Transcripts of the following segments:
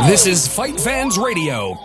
This is FightFans Radio.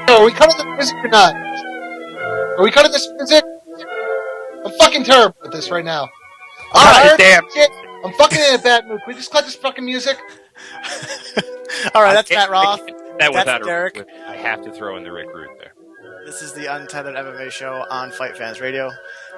Are we cutting the music or not? Are we cutting this music? I'm fucking terrible at this right now. Alright, damn. Shit. I'm fucking in a bad mood. Can we just cut this fucking music? Alright, that's Matt Roth. That's Derek. I have to throw in the Rick Rude there. This is the Untethered MMA show on FightFans Radio.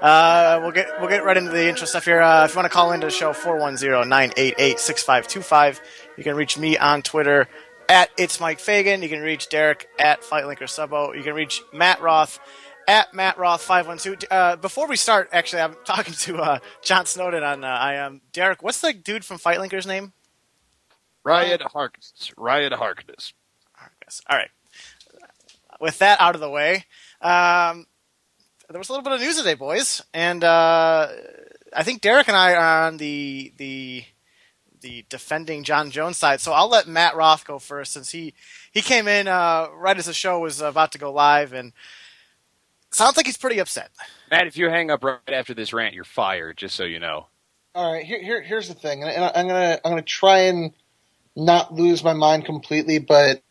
We'll get right into the intro stuff here. If you want to call into the show, 410-988-6525. You can reach me on Twitter at It's Mike Fagan. You can reach Derek at FightLinkerSubo. You can reach Matt Roth at MattRoth512. Before we start, actually, I'm talking to John Snowden on Derek, what's the dude from FightLinker's name? Riot Harkness. All right. With that out of the way, there was a little bit of news today, boys, and I think Derek and I are on the defending John Jones side, so I'll let Matt Roth go first since he came in right as the show was about to go live, and sounds like he's pretty upset. Matt, if you hang up right after this rant, you're fired. Just so you know. All right, here's the thing, and I'm gonna try and not lose my mind completely, but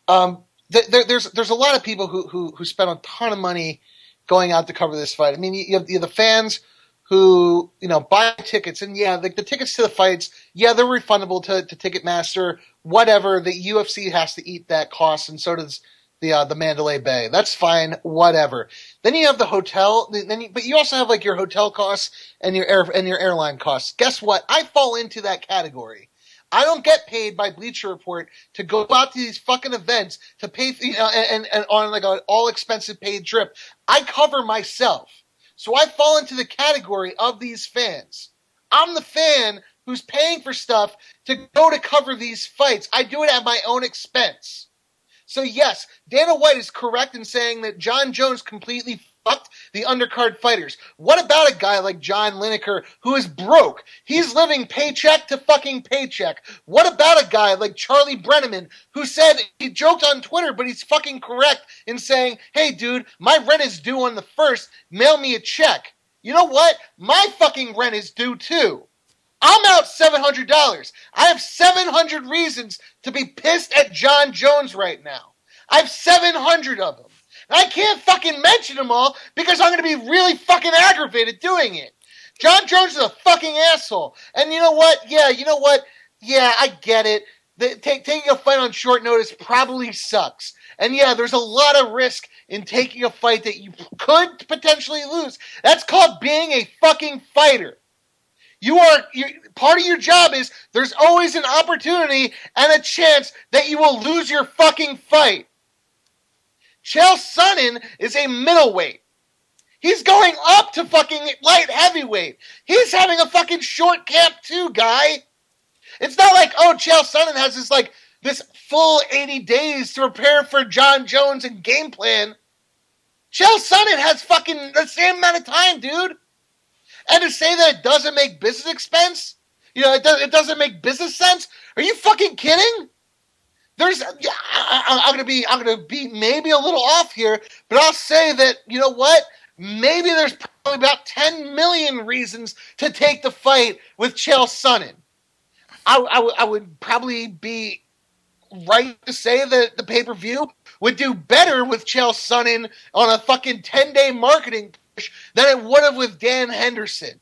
there's a lot of people who spend a ton of money going out to cover this fight. I mean, you have the fans who buy tickets, and the tickets to the fights, they're refundable to Ticketmaster. Whatever, the UFC has to eat that cost, and so does the Mandalay Bay. That's fine, whatever. Then you have the hotel, but you also have like your hotel costs and your airline costs. Guess what? I fall into that category. I don't get paid by Bleacher Report to go out to these fucking events to pay, and on like an all expensive paid trip. I cover myself. So I fall into the category of these fans. I'm the fan who's paying for stuff to go to cover these fights. I do it at my own expense. So yes, Dana White is correct in saying that John Jones completely fucked the undercard fighters. What about a guy like John Lineker who is broke? He's living paycheck to fucking paycheck. What about a guy like Charlie Brenneman who said, he joked on Twitter, but he's fucking correct in saying, hey dude, my rent is due on the 1st, mail me a check. You know what? My fucking rent is due too. I'm out $700. I have 700 reasons to be pissed at John Jones right now. I have 700 of them. And I can't fucking mention them all because I'm going to be really fucking aggravated doing it. John Jones is a fucking asshole. And you know what? Yeah, I get it. Taking a fight on short notice probably sucks. And yeah, there's a lot of risk in taking a fight that you could potentially lose. That's called being a fucking fighter. Part of your job is there's always an opportunity and a chance that you will lose your fucking fight. Chael Sonnen is a middleweight. He's going up to fucking light heavyweight. He's having a fucking short camp too, guy. It's not like, Chael Sonnen has this full 80 days to prepare for John Jones and game plan. Chael Sonnen has fucking the same amount of time, dude. And to say that it doesn't make business expense, it doesn't make business sense? Are you fucking kidding? I'm gonna be maybe a little off here, but I'll say that, you know what? Maybe there's probably about 10 million reasons to take the fight with Chael Sonnen. I would probably be right to say that the pay-per-view would do better with Chael Sonnen on a fucking 10-day marketing push than it would have with Dan Henderson.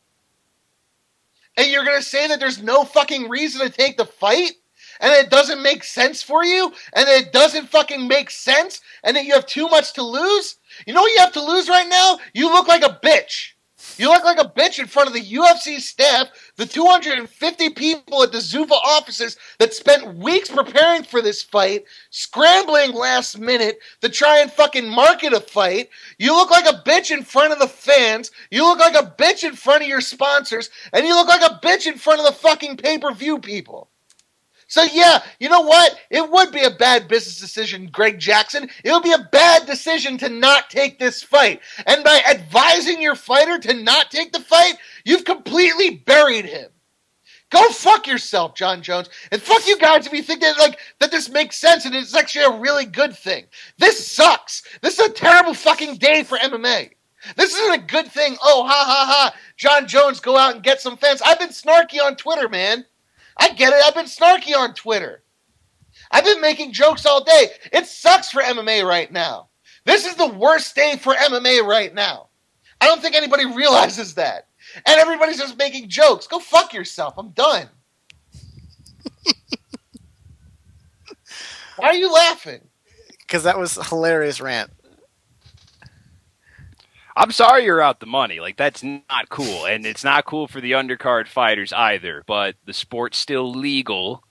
And you're going to say that there's no fucking reason to take the fight? And it doesn't make sense for you? And it doesn't fucking make sense? And that you have too much to lose? You know what you have to lose right now? You look like a bitch. You look like a bitch in front of the UFC staff, the 250 people at the Zuffa offices that spent weeks preparing for this fight, scrambling last minute to try and fucking market a fight. You look like a bitch in front of the fans. You look like a bitch in front of your sponsors. And you look like a bitch in front of the fucking pay-per-view people. So yeah, you know what? It would be a bad business decision, Greg Jackson. It would be a bad decision to not take this fight. And by advising your fighter to not take the fight, you've completely buried him. Go fuck yourself, John Jones. And fuck you guys if you think that this makes sense and it's actually a really good thing. This sucks. This is a terrible fucking day for MMA. This isn't a good thing. Oh, ha, ha, ha. John Jones, go out and get some fans. I've been snarky on Twitter, man. I get it. I've been snarky on Twitter. I've been making jokes all day. It sucks for MMA right now. This is the worst day for MMA right now. I don't think anybody realizes that. And everybody's just making jokes. Go fuck yourself. I'm done. Why are you laughing? Because that was a hilarious rant. I'm sorry you're out the money. Like, that's not cool. And it's not cool for the undercard fighters either. But the sport's still legal.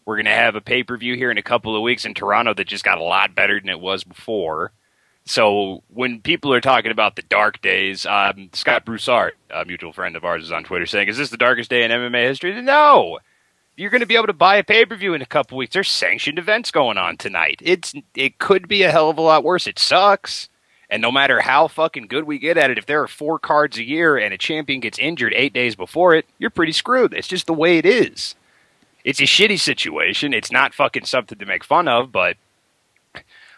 We're going to have a pay-per-view here in a couple of weeks in Toronto that just got a lot better than it was before. So when people are talking about the dark days, Scott Broussard, a mutual friend of ours, is on Twitter saying, is this the darkest day in MMA history? No! You're going to be able to buy a pay-per-view in a couple weeks. There's sanctioned events going on tonight. It could be a hell of a lot worse. It sucks. And no matter how fucking good we get at it, if there are 4 cards a year and a champion gets injured 8 days before it, you're pretty screwed. It's just the way it is. It's a shitty situation. It's not fucking something to make fun of, but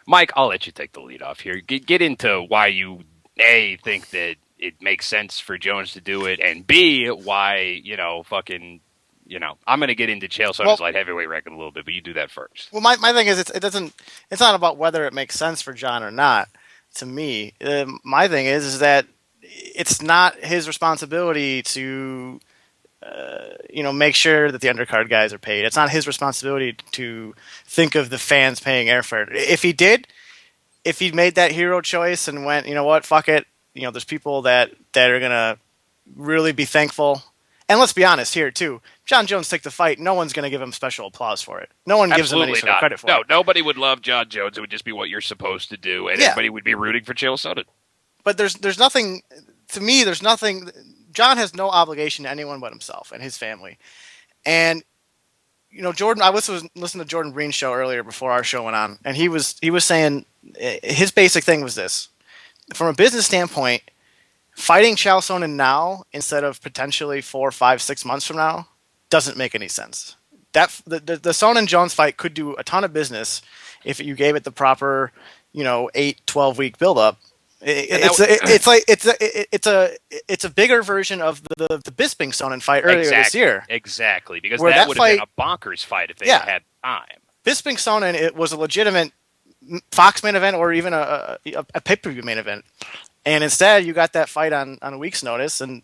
Mike, I'll let you take the lead off here. Get into why you, A, think that it makes sense for Jones to do it, and B, why, I'm going to get into Chael Sonnen's light heavyweight record a little bit, but you do that first. Well, my thing is, it's not about whether it makes sense for John or not. To me, my thing is that it's not his responsibility to, make sure that the undercard guys are paid. It's not his responsibility to think of the fans paying airfare. If he made that hero choice and went, you know what, fuck it. There's people that are gonna really be thankful. And let's be honest here too. John Jones took the fight. No one's going to give him special applause for it. No one gives him any sort of credit for it. No, nobody would love John Jones. It would just be what you're supposed to do, and everybody would be rooting for Chael Sonnen. But there's nothing. To me, there's nothing. John has no obligation to anyone but himself and his family. And Jordan. I was listening to Jordan Breen's show earlier before our show went on, and he was saying his basic thing was this: from a business standpoint, fighting Chael Sonnen now instead of potentially 4, 5, 6 months from now doesn't make any sense. The Sonnen Jones fight could do a ton of business if you gave it the proper, 8, 12 week buildup. It's a bigger version of the Bisping Sonnen fight earlier this year. Exactly, because that would have been a bonkers fight if they had time. Bisping Sonnen, it was a legitimate Fox main event or even a pay-per-view main event. And instead, you got that fight on a week's notice, and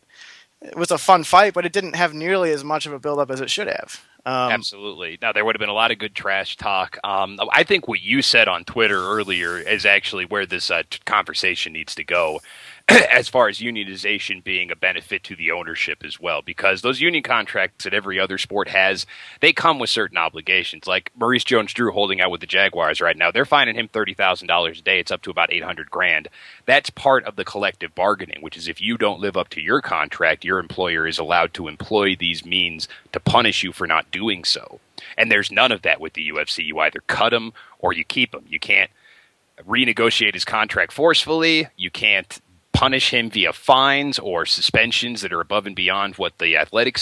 it was a fun fight, but it didn't have nearly as much of a build-up as it should have. Absolutely. Now, there would have been a lot of good trash talk. I think what you said on Twitter earlier is actually where this conversation needs to go, as far as unionization being a benefit to the ownership as well, because those union contracts that every other sport has, they come with certain obligations. Like Maurice Jones-Drew holding out with the Jaguars right now, they're fining him $30,000 a day. It's up to about $800,000. That's part of the collective bargaining, which is if you don't live up to your contract, your employer is allowed to employ these means to punish you for not doing so. And there's none of that with the UFC. You either cut him or you keep him. You can't renegotiate his contract forcefully. You can't punish him via fines or suspensions that are above and beyond what the athletic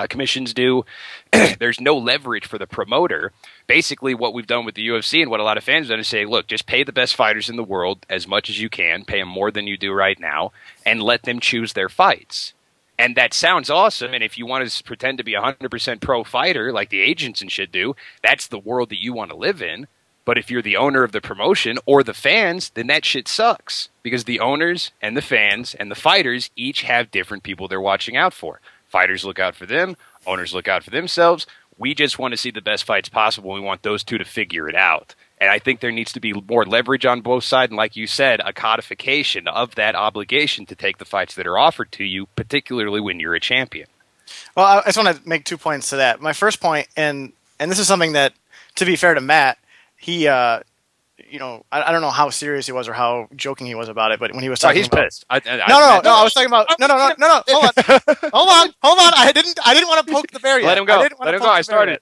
commissions do. There's no leverage for the promoter. Basically, what we've done with the UFC and what a lot of fans have done is say, look, just pay the best fighters in the world as much as you can, pay them more than you do right now, and let them choose their fights. And that sounds awesome, and if you want to pretend to be a 100% pro fighter like the agents and shit do, that's the world that you want to live in. But if you're the owner of the promotion or the fans, then that shit sucks. Because the owners and the fans and the fighters each have different people they're watching out for. Fighters look out for them. Owners look out for themselves. We just want to see the best fights possible. We want those two to figure it out. And I think there needs to be more leverage on both sides. And like you said, a codification of that obligation to take the fights that are offered to you, particularly when you're a champion. Well, I just want to make 2 points to that. My first point, and this is something that, to be fair to Matt, he, I don't know how serious he was or how joking he was about it, but when he was talking, he's pissed. I was talking about no. Hold on. I didn't want to poke the bear yet. Let him go. Let him go. I started.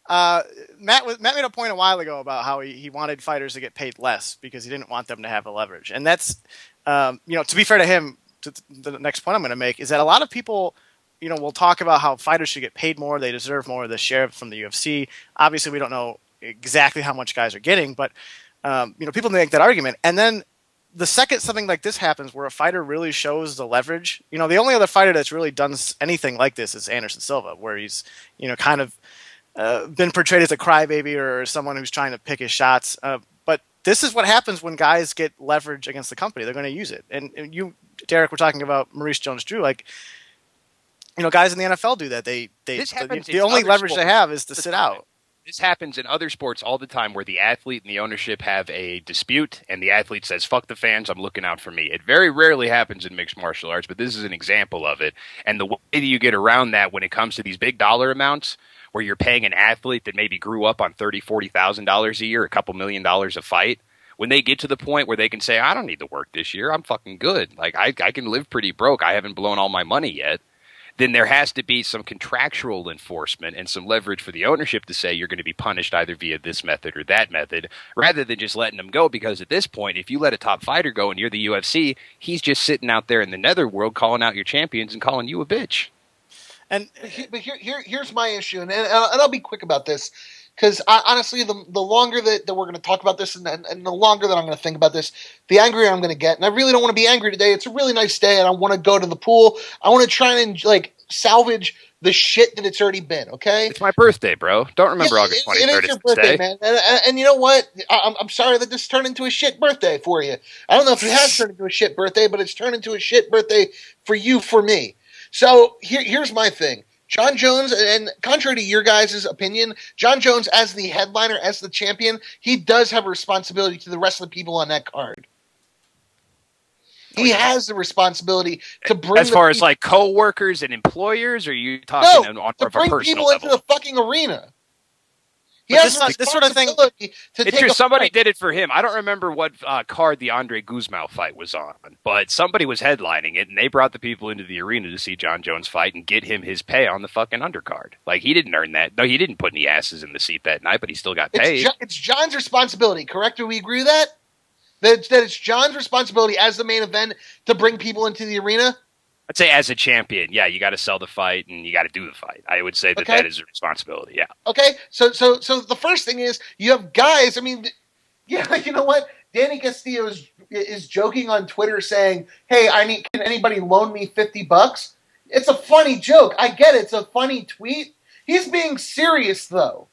Matt made a point a while ago about how he wanted fighters to get paid less because he didn't want them to have the leverage, and that's, to be fair to him, the next point I'm going to make is that a lot of people, will talk about how fighters should get paid more, they deserve more of the share from the UFC. Obviously, we don't know exactly how much guys are getting, but people make that argument. And then the second something like this happens where a fighter really shows the leverage, the only other fighter that's really done anything like this is Anderson Silva, where he's, kind of been portrayed as a crybaby or someone who's trying to pick his shots. But this is what happens when guys get leverage against the company. They're going to use it. And you, Derek, we're talking about Maurice Jones-Drew. Like, guys in the NFL do that. The only leverage they have is to sit out. This happens in other sports all the time where the athlete and the ownership have a dispute and the athlete says, fuck the fans, I'm looking out for me. It very rarely happens in mixed martial arts, but this is an example of it. And the way that you get around that when it comes to these big dollar amounts where you're paying an athlete that maybe grew up on $30,000, $40,000 a year, a couple $1 million a fight, when they get to the point where they can say, I don't need to work this year, I'm fucking good. Like, I can live pretty broke. I haven't blown all my money yet. Then there has to be some contractual enforcement and some leverage for the ownership to say you're going to be punished either via this method or that method, rather than just letting them go. Because at this point, if you let a top fighter go and you're the UFC, he's just sitting out there in the netherworld calling out your champions and calling you a bitch. But here's my issue, and I'll be quick about this, because honestly, the longer that we're going to talk about this and the longer that I'm going to think about this, the angrier I'm going to get. And I really don't want to be angry today. It's a really nice day, and I want to go to the pool. I want to try and salvage the shit that it's already been, okay? It's my birthday, bro. Don't remember August 23rd. It is your birthday, man. And you know what? I'm sorry that this turned into a shit birthday for you. I don't know if it has turned into a shit birthday, but it's turned into a shit birthday for you, for me. So here's my thing. John Jones, and contrary to your guys' opinion, John Jones, as the headliner, as the champion, he does have a responsibility to the rest of the people on that card. He has the responsibility to bring, as far as like co-workers and employers, or are you talking on more of a personal people level? into the fucking arena. He But has this sort of thing. It's true. Somebody did it for him. I don't remember what card the Andre Guzmão fight was on, but somebody was headlining it, and they brought the people into the arena to see John Jones fight and get him his pay on the fucking undercard. Like, he didn't earn that. No, he didn't put any asses in the seat that night, but he still got paid. It's John's responsibility, correct? Do we agree with that? That it's John's responsibility as the main event to bring people into the arena? I'd say as a champion, yeah, you got to sell the fight and you got to do the fight. I would say that is a responsibility, yeah. Okay, so the first thing is you have guys. I mean, yeah, you know what? Danny Castillo is joking on Twitter saying, "Hey, can anybody loan me $50?" It's a funny joke. I get it. It's a funny tweet. He's being serious though.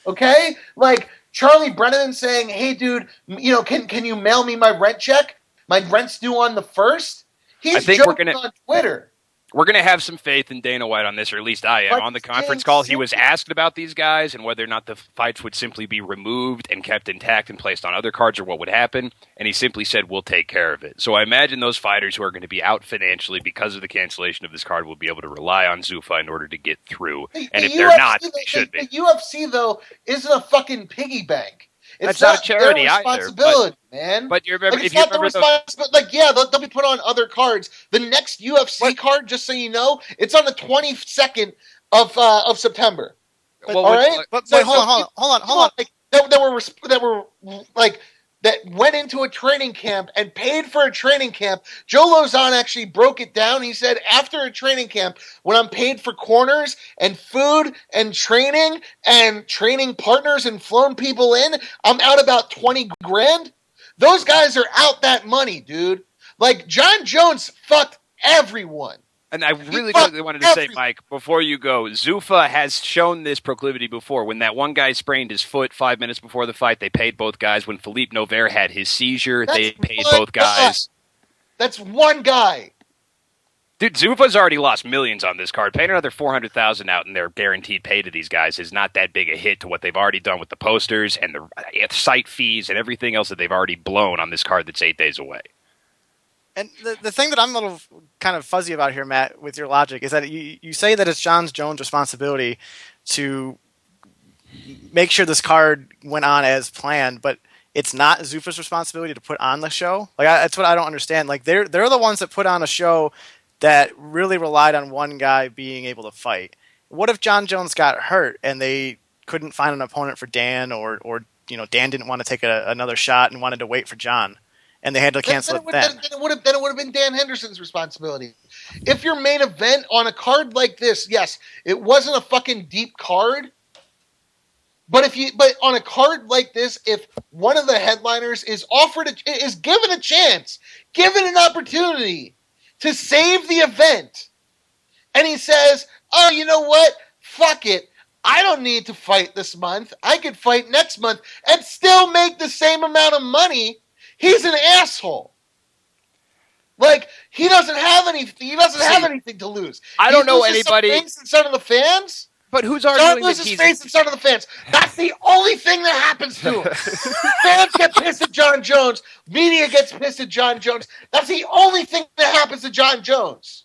Okay, like Charlie Brennan saying, "Hey, dude, can you mail me my rent check? My rent's due on the 1st." He's joking on Twitter. We're going to have some faith in Dana White on this, or at least I am. But on the conference call, he was asked about these guys and whether or not the fights would simply be removed and kept intact and placed on other cards, or what would happen. And he simply said, we'll take care of it. So I imagine those fighters who are going to be out financially because of the cancellation of this card will be able to rely on Zuffa in order to get through. And if they're not, they should be. The UFC, though, isn't a fucking piggy bank. That's not a charity their responsibility, man. But you remember, if you remember they'll be put on other cards. The next UFC card, just so you know, it's on the 22nd of September. All right. But hold on. That were like that went into a training camp and paid for a training camp. Joe Lozon actually broke it down. He said, after a training camp, when I'm paid for corners and food and training partners and flown people in, I'm out about 20 grand. Those guys are out that money, dude. Like, John Jones fucked everyone. And I really quickly wanted to say, Mike, before you go, Zuffa has shown this proclivity before. When that one guy sprained his foot 5 minutes before the fight, they paid both guys. When Philippe Novaire had his seizure, they paid both guys. That's one guy. Dude, Zuffa's already lost millions on this card. Paying another $400,000 out in their guaranteed pay to these guys is not that big a hit to what they've already done with the posters and the site fees and everything else that they've already blown on this card that's 8 days away. And the thing that I'm a little kind of fuzzy about here, Matt, with your logic, is that you say that it's John Jones' responsibility to make sure this card went on as planned, but it's not Zuffa's responsibility to put on the show. Like, that's what I don't understand. Like, they're the ones that put on a show that really relied on one guy being able to fight. What if John Jones got hurt and they couldn't find an opponent for Dan, or Dan didn't want to take another shot and wanted to wait for John, and they had to cancel it then? Then it would have been Dan Henderson's responsibility. If your main event on a card like this, yes, it wasn't a fucking deep card, but on a card like this, if one of the headliners is given a chance, given an opportunity to save the event, and he says, "Oh, you know what? Fuck it. I don't need to fight this month. I could fight next month and still make the same amount of money." He's an asshole. Like, he doesn't have anything. He doesn't have anything to lose. I don't know anybody. Face in front of the fans. But who's arguing that he's face in front of the fans? That's the only thing that happens to him. Fans get pissed at John Jones. Media gets pissed at John Jones. That's the only thing that happens to John Jones.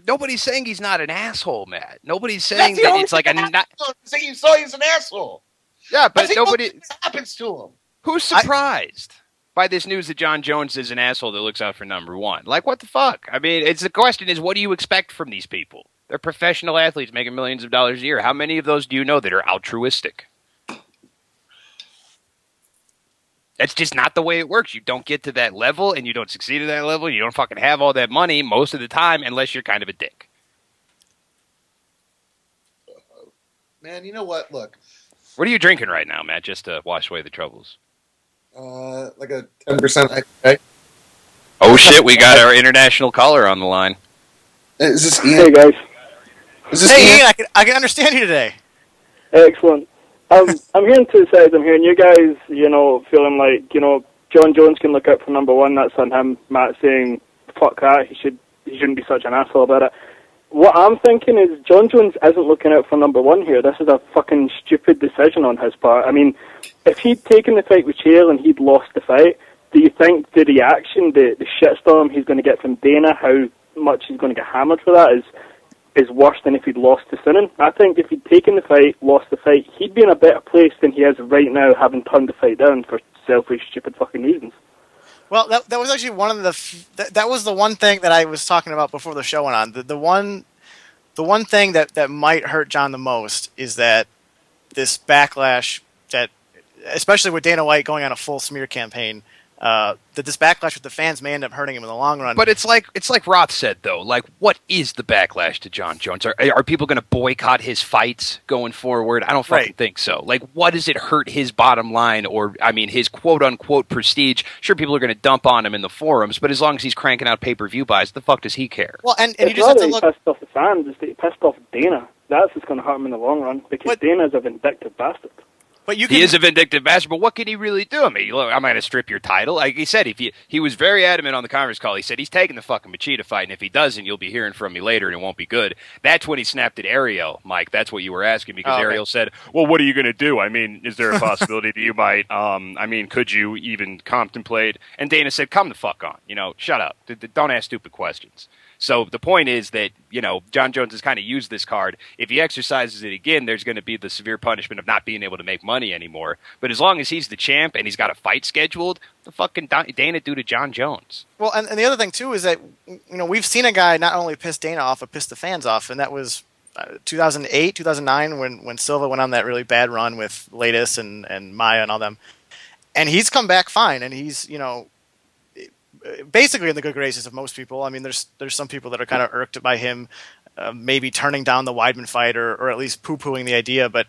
Nobody's saying he's not an asshole, Matt. Nobody's saying that it's like a. You saw he's an asshole. Yeah, but that's nobody. The only thing that happens to him. Who's surprised by this news that John Jones is an asshole that looks out for number one? Like, what the fuck? I mean, the question is, what do you expect from these people? They're professional athletes making millions of dollars a year. How many of those do you know that are altruistic? That's just not the way it works. You don't get to that level, and you don't succeed at that level. You don't fucking have all that money most of the time unless you're kind of a dick. Man, you know what? Look. What are you drinking right now, Matt, just to wash away the troubles? Like a 10% IPA. Oh, shit, we got our international caller on the line. Is this Ian? Hey, guys. Is this Hey, Ian? Ian, I can understand you today. Excellent. I'm hearing two sides. I'm hearing you guys, feeling like, John Jones can look out for number one. That's on him. Matt saying, fuck that. He shouldn't be such an asshole about it. What I'm thinking is John Jones isn't looking out for number one here. This is a fucking stupid decision on his part. I mean, if he'd taken the fight with Chael and he'd lost the fight, do you think the reaction, the shitstorm he's going to get from Dana, how much he's going to get hammered for that is worse than if he'd lost to Sonnen? I think if he'd taken the fight, lost the fight, he'd be in a better place than he is right now, having turned the fight down for selfish, stupid fucking reasons. Well, that was actually one of that was the one thing that I was talking about before the show went on. The one thing that might hurt John the most is that this backlash, that especially with Dana White going on a full smear campaign, that this backlash with the fans may end up hurting him in the long run. But it's like Roth said, though. Like, what is the backlash to John Jones? Are people going to boycott his fights going forward? I don't fucking think so. Like, what does it hurt his bottom line, or, I mean, his quote-unquote prestige? Sure, people are going to dump on him in the forums, but as long as he's cranking out pay-per-view buys, the fuck does he care? Well, and it's you just have to look. Pissed off the fans. It's that he pissed off Dana. That's what's going to hurt him in the long run, because Dana's a vindictive bastard. But he is a vindictive bastard, but what can he really do? I mean, look, I'm going to strip your title. Like he said, he was very adamant on the conference call. He said he's taking the fucking Machida fight, and if he doesn't, you'll be hearing from me later, and it won't be good. That's when he snapped at Ariel, Mike. That's what you were asking, because Ariel said, well, what are you going to do? I mean, is there a possibility that you might, could you even contemplate? And Dana said, come the fuck on. Shut up. Don't ask stupid questions. So the point is that, John Jones has kind of used this card. If he exercises it again, there's going to be the severe punishment of not being able to make money anymore. But as long as he's the champ and he's got a fight scheduled, the fucking Dana do to John Jones. Well, and the other thing, too, is that, we've seen a guy not only piss Dana off, but piss the fans off, and that was 2008, 2009, when Silva went on that really bad run with Lattis and Maya and all them. and he's come back fine, and he's basically in the good graces of most people. I mean, there's some people that are kind of irked by him maybe turning down the Weidman fight or at least poo-pooing the idea, but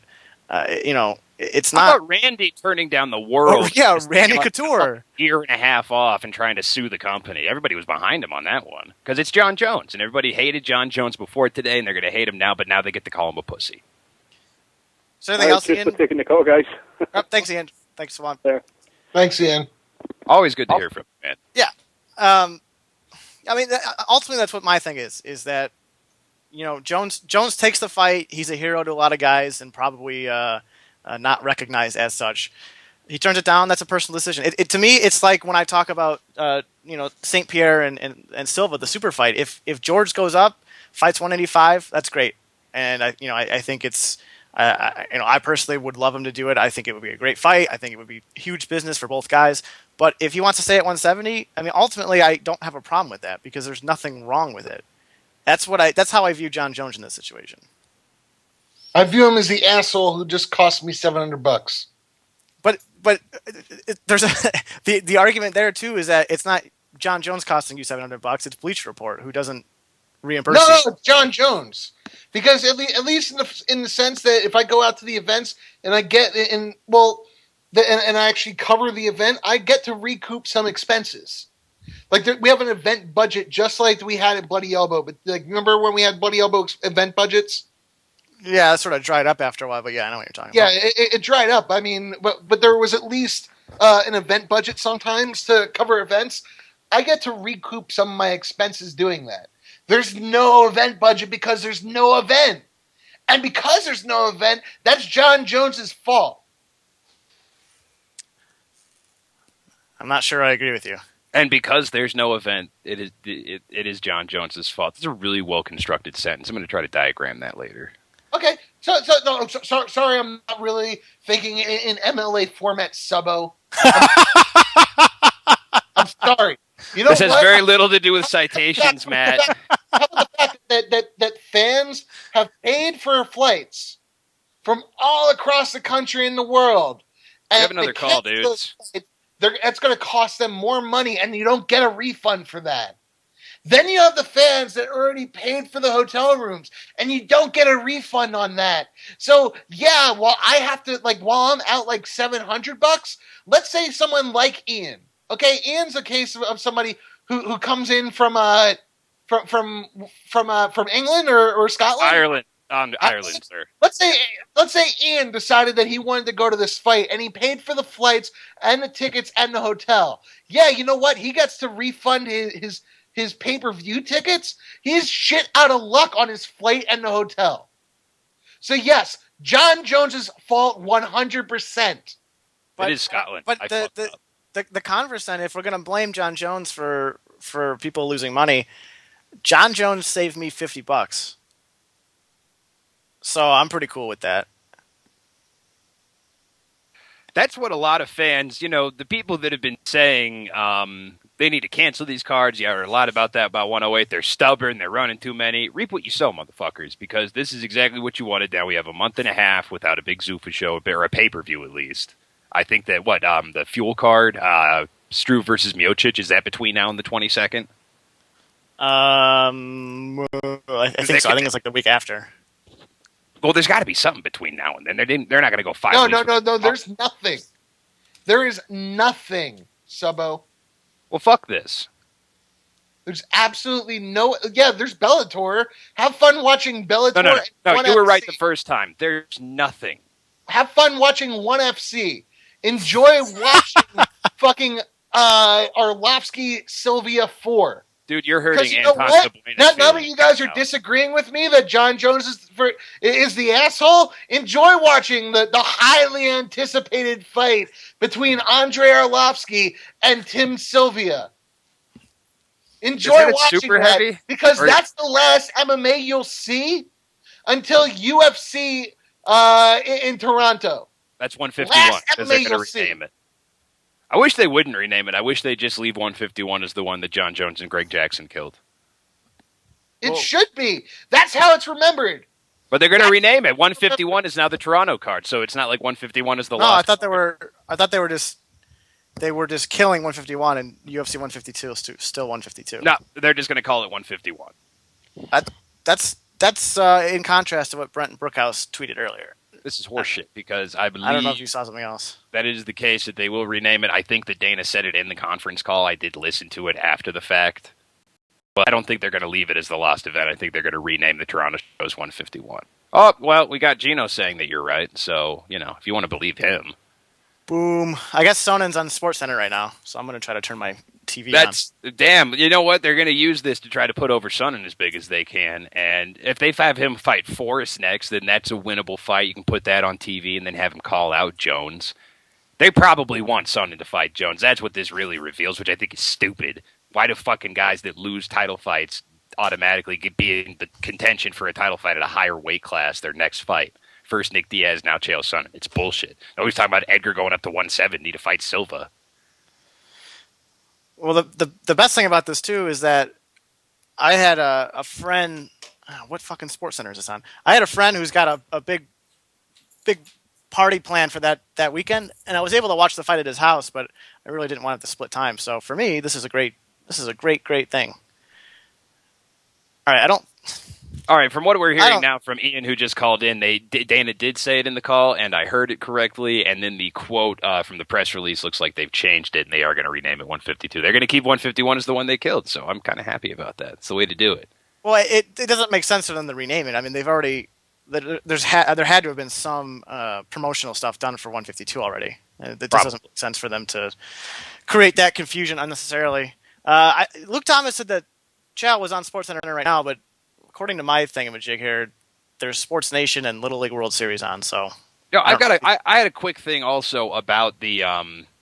it's not. How about Randy turning down the world? Oh, yeah, Randy Couture. A year and a half off and trying to sue the company. Everybody was behind him on that one because it's John Jones, and everybody hated John Jones before today, and they're going to hate him now. But now they get to call him a pussy. So anything else, Just Ian? for taking the call, guys. Thanks, Ian. Thanks so much. There. Thanks, Ian. Always good to hear from you, man. Yeah. I mean, ultimately, that's what my thing is that Jones takes the fight. He's a hero to a lot of guys, and probably not recognized as such. He turns it down. That's a personal decision. To me, it's like when I talk about St. Pierre and Silva, the super fight. If George goes up, fights 185, that's great. And I think it's I personally would love him to do it. I think it would be a great fight. I think it would be huge business for both guys. But if he wants to stay at 170, I mean, ultimately, I don't have a problem with that because there's nothing wrong with it. That's how I view John Jones in this situation. I view him as the asshole who just cost me $700. But there's the argument there too is that it's not John Jones costing you $700. It's Bleacher Report who doesn't reimburse you. No, it's John Jones. Because at least in the sense that if I go out to the events and I get and I actually cover the event, I get to recoup some expenses. Like we have an event budget just like we had at Bloody Elbow. But like, remember when we had Bloody Elbow event budgets? Yeah, that sort of dried up after a while. But yeah, I know what you're talking about. Yeah, it dried up. I mean, but there was at least an event budget sometimes to cover events. I get to recoup some of my expenses doing that. There's no event budget because there's no event. And because there's no event, that's John Jones's fault. I'm not sure I agree with you. And because there's no event, it is John Jones's fault. It's a really well constructed sentence. I'm going to try to diagram that later. Okay, sorry, I'm not really thinking in MLA format, Subbo. I'm sorry. You know this has what? very little to do with citations, Matt. How about the fact that fans have paid for flights from all across the country and the world? We have another call, dudes. It's going to cost them more money, and you don't get a refund for that. Then you have the fans that already paid for the hotel rooms, and you don't get a refund on that. So, yeah, while I'm out like $700, let's say someone like Ian. Okay, Ian's a case of somebody who comes in from England or Scotland. Ireland, sir. Let's say Ian decided that he wanted to go to this fight, and he paid for the flights and the tickets and the hotel. Yeah, you know what? He gets to refund his pay-per-view tickets. He's shit out of luck on his flight and the hotel. So yes, John Jones's fault 100%. It is Scotland. But the converse then, if we're going to blame John Jones for people losing money, John Jones saved me $50. So I'm pretty cool with that. That's what a lot of fans, the people that have been saying they need to cancel these cards. You heard a lot about that, about 108. They're stubborn. They're running too many. Reap what you sow, motherfuckers, because this is exactly what you wanted. Now we have a month and a half without a big Zuffa show, or a pay-per-view at least. I think that, the Fuel card, Struve versus Miocic, is that between now and the 22nd? I think so. I think it's like the week after. Well, there's got to be something between now and then. They're not going to go 5 weeks. No. There's nothing. There is nothing, Subbo. Well, fuck this. There's absolutely no. Yeah, there's Bellator. Have fun watching Bellator. No, you were right the first time. There's nothing. Have fun watching ONE FC. Enjoy watching fucking Arlovsky Sylvia 4. Dude, you're hurting Anton Sabonis. Now that you guys are disagreeing with me that John Jones is the asshole, enjoy watching the highly anticipated fight between Andrei Arlovsky and Tim Sylvia. Enjoy watching that heavy? Because that's the last MMA you'll see until UFC in Toronto. That's 151 because they're going to rename it. I wish they wouldn't rename it. I wish they'd just leave 151 as the one that John Jones and Greg Jackson killed. It should be. That's how it's remembered. But they're going to rename it. 151 is now the Toronto card, so it's not like 151 is the last. No, I thought they were just they were just killing 151 and UFC 152 is still 152. No, they're just going to call it 151. That's in contrast to what Brent Brookhouse tweeted earlier. This is horseshit because I believe I don't know if you saw something else. that is the case that they will rename it. I think that Dana said it in the conference call. I did listen to it after the fact. But I don't think they're going to leave it as the lost event. I think they're going to rename the Toronto shows 151. Oh, well, we got Gino saying that you're right. So, if you want to believe him. Boom. I guess Sonen's on SportsCenter right now, so I'm going to try to turn my TV on. Damn, you know what? They're going to use this to try to put over Sonnen as big as they can. And if they have him fight Forrest next, then that's a winnable fight. You can put that on TV and then have him call out Jones. They probably want Sonnen to fight Jones. That's what this really reveals, which I think is stupid. Why do fucking guys that lose title fights automatically be in the contention for a title fight at a higher weight class their next fight? First Nick Diaz, now Chael Sonnen. It's bullshit. Nobody's talking about Edgar going up to 170 to fight Silva. Well, the best thing about this, too, is that I had a friend... what fucking SportsCenter is this on? I had a friend who's got a big party plan for that weekend, and I was able to watch the fight at his house, but I really didn't want it to split time. So for me, this is a great thing. All right, All right, from what we're hearing now from Ian, who just called in, Dana did say it in the call, and I heard it correctly. And then the quote from the press release looks like they've changed it, and they are going to rename it 152. They're going to keep 151 as the one they killed, so I'm kind of happy about that. It's the way to do it. Well, it doesn't make sense for them to rename it. I mean, they've already there had to have been some promotional stuff done for 152 already. It just doesn't make sense for them to create that confusion unnecessarily. Luke Thomas said that Chow was on SportsCenter right now, but according to my thingamajig here, there's Sports Nation and Little League World Series on. So, I had a quick thing also about the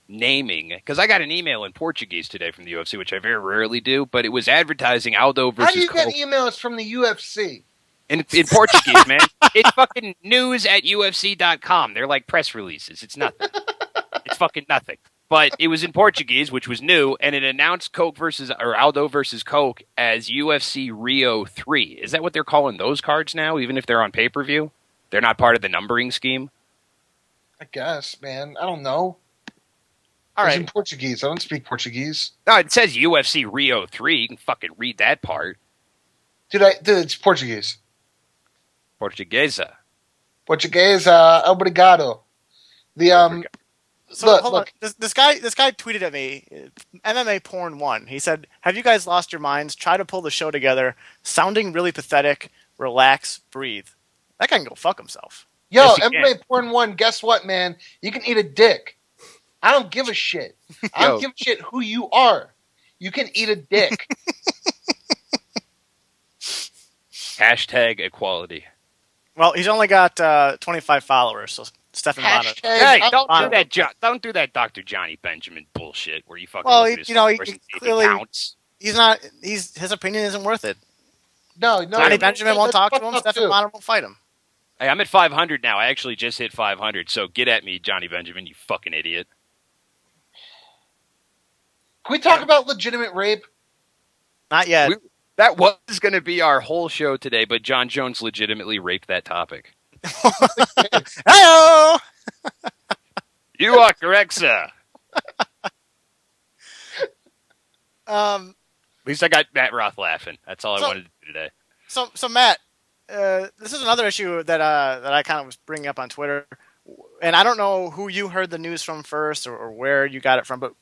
naming, because I got an email in Portuguese today from the UFC, which I very rarely do, but it was advertising Aldo versus. How do you get emails from the UFC? In Portuguese, man. It's fucking news@ufc.com. They're like press releases. It's nothing. It's fucking nothing. But it was in Portuguese, which was new, and it announced Aldo versus Coke as UFC Rio 3. Is that what they're calling those cards now, even if they're on pay-per-view? They're not part of the numbering scheme? I guess, man. I don't know. all right. It's in Portuguese. I don't speak Portuguese. No, it says UFC Rio 3. You can fucking read that part. Dude, it's Portuguese. Portuguesa. Portuguese, obrigado. So Look. hold on. This guy tweeted at me, MMA Porn 1. He said, "Have you guys lost your minds? Try to pull the show together. Sounding really pathetic. Relax, breathe." That guy can go fuck himself. Yo, Yes, he MMA can. Porn 1, guess what, man? You can eat a dick. I don't give a shit. I don't give a shit who you are. You can eat a dick. Hashtag equality. Well, he's only got 25 followers, so Stefan Bonner. Hashtag, Hey, I'm- don't do that Dr. Johnny Benjamin bullshit where you fucking Well, look at his he numbers and see if it clearly- counts. His opinion isn't worth it. No. Johnny Benjamin won't talk to him. Fucked up, Stefan too. Bonner won't fight him. Hey, I'm at 500 now. I actually just hit 500, so get at me, Johnny Benjamin, you fucking idiot. Can we talk about legitimate rape? Not yet. That was going to be our whole show today, but John Jones legitimately raped that topic. Hello. You are correct, sir. At least I got Matt Roth laughing. That's all I wanted to do today. So Matt, this is another issue that I kind of was bringing up on Twitter, and I don't know who you heard the news from first or where you got it from, but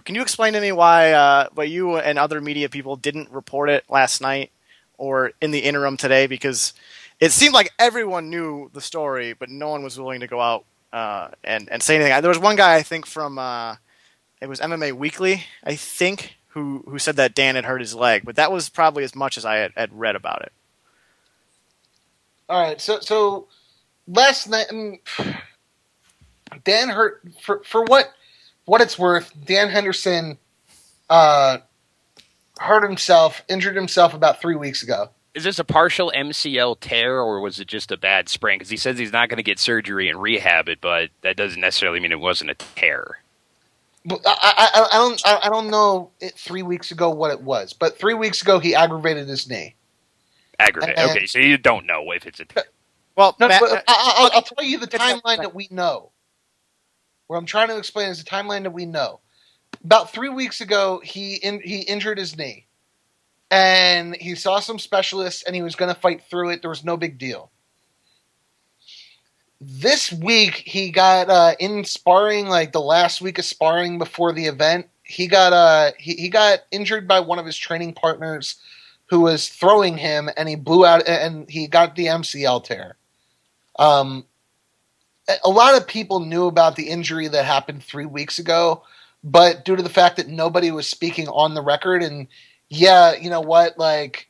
can you explain to me why you and other media people didn't report it last night or in the interim today? Because it seemed like everyone knew the story, but no one was willing to go out and say anything. There was one guy, I think, from it was MMA Weekly, I think, who said that Dan had hurt his leg, but that was probably as much as I had read about it. All right, so last night, Dan hurt for what it's worth. Dan Henderson injured himself about 3 weeks ago. Is this a partial MCL tear, or was it just a bad sprain? Because he says he's not going to get surgery and rehab it, but that doesn't necessarily mean it wasn't a tear. I don't know 3 weeks ago what it was, but 3 weeks ago he aggravated his knee. Okay, so you don't know if it's a tear. Well, No, Matt, but I'll tell you the it's timeline that we know. What I'm trying to explain is the timeline that we know. About 3 weeks ago, he injured his knee. And he saw some specialists, and he was going to fight through it. There was no big deal. This week, he got in sparring, like the last week of sparring before the event. He got he got injured by one of his training partners who was throwing him, and he blew out, and he got the MCL tear. A lot of people knew about the injury that happened 3 weeks ago, but due to the fact that nobody was speaking on the record, and yeah, you know what, like,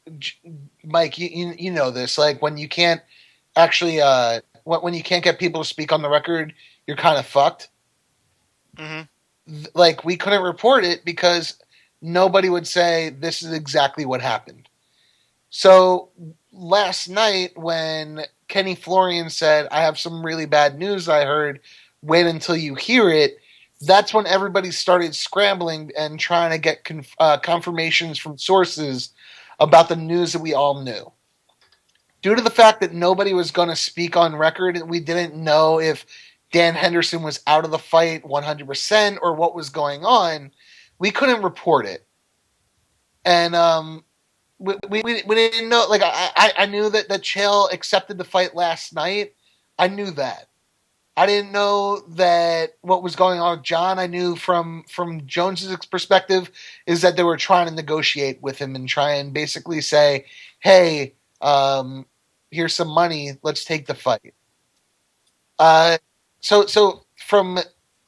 Mike, you know this, like, when you can't actually, when you can't get people to speak on the record, you're kind of fucked. Mm-hmm. Like, we couldn't report it because nobody would say this is exactly what happened. So last night when Kenny Florian said, I have some really bad news I heard, wait until you hear it, that's when everybody started scrambling and trying to get confirmations from sources about the news that we all knew. Due to the fact that nobody was going to speak on record, we didn't know if Dan Henderson was out of the fight 100% or what was going on, we couldn't report it. And we didn't know. Like, I knew that Chael accepted the fight last night. I knew that. I didn't know that what was going on with John. I knew from Jones's perspective is that they were trying to negotiate with him and try and basically say, hey, here's some money. Let's take the fight. So from